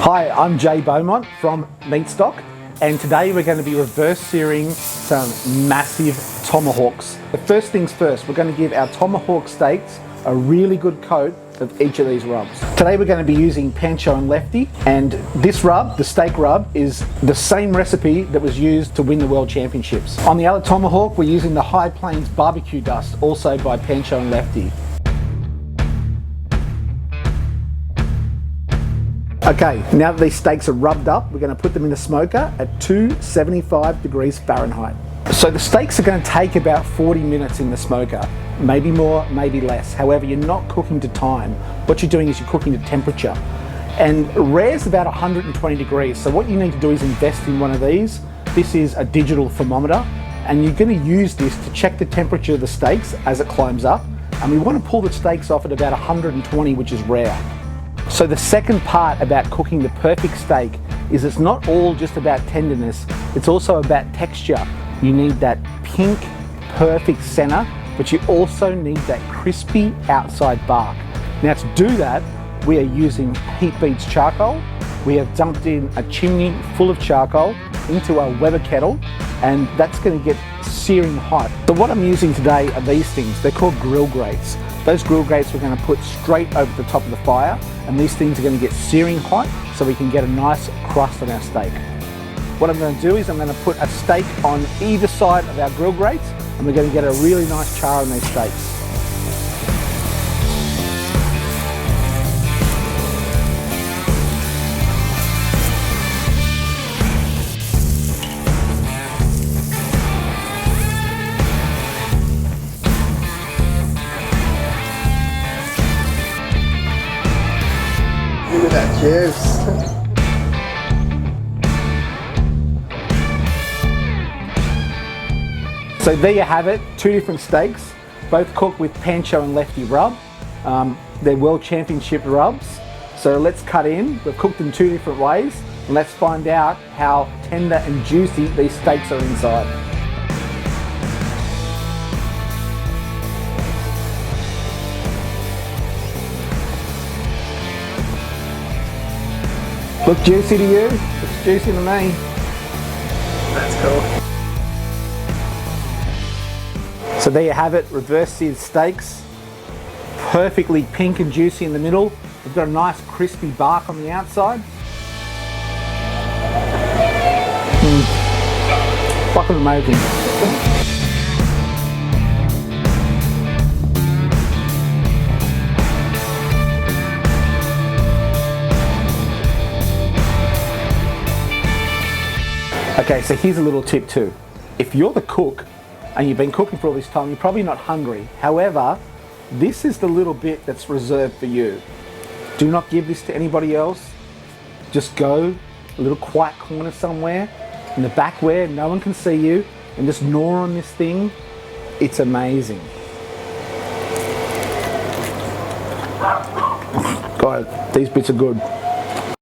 Hi, I'm Jay Beaumont from Meatstock, and today we're going to be reverse searing some massive tomahawks. The first things first, we're going to give our tomahawk steaks a really good coat of each of these rubs. Today we're going to be using Pancho and Lefty, and this rub, the steak rub, is the same recipe that was used to win the World Championships. On the other tomahawk, we're using the High Plains barbecue dust, also by Pancho and Lefty. Okay, now that these steaks are rubbed up, we're going to put them in the smoker at 275 degrees Fahrenheit. So the steaks are going to take about 40 minutes in the smoker, maybe more, maybe less. However, you're not cooking to time. What you're doing is you're cooking to temperature. And rare is about 120 degrees. So what you need to do is invest in one of these. This is a digital thermometer, and you're going to use this to check the temperature of the steaks as it climbs up. And we want to pull the steaks off at about 120, which is rare. So the second part about cooking the perfect steak is it's not all just about tenderness, it's also about texture. You need that pink, perfect center, but you also need that crispy outside bark. Now to do that, we are using Heat Beats charcoal. We have dumped in a chimney full of charcoal into a Weber kettle, and that's going to get searing hot. So what I'm using today are these things. They're called grill grates. Those grill grates we're going to put straight over the top of the fire, and these things are going to get searing hot so we can get a nice crust on our steak. What I'm going to do is I'm going to put a steak on either side of our grill grates, and we're going to get a really nice char on these steaks. Look at that juice. So there you have it, two different steaks, both cooked with Pancho and Lefty rub. They're World Championship rubs. So let's cut in. We've cooked them two different ways, and let's find out how tender and juicy these steaks are inside. Look juicy to you? Looks juicy to me. That's cool. So there you have it, reverse seared steaks. Perfectly pink and juicy in the middle. We've got a nice crispy bark on the outside. Fucking amazing. Okay, so here's a little tip too. If you're the cook and you've been cooking for all this time, you're probably not hungry. However, this is the little bit that's reserved for you. Do not give this to anybody else. Just go a little quiet corner somewhere in the back where no one can see you and just gnaw on this thing. It's amazing. God, these bits are good.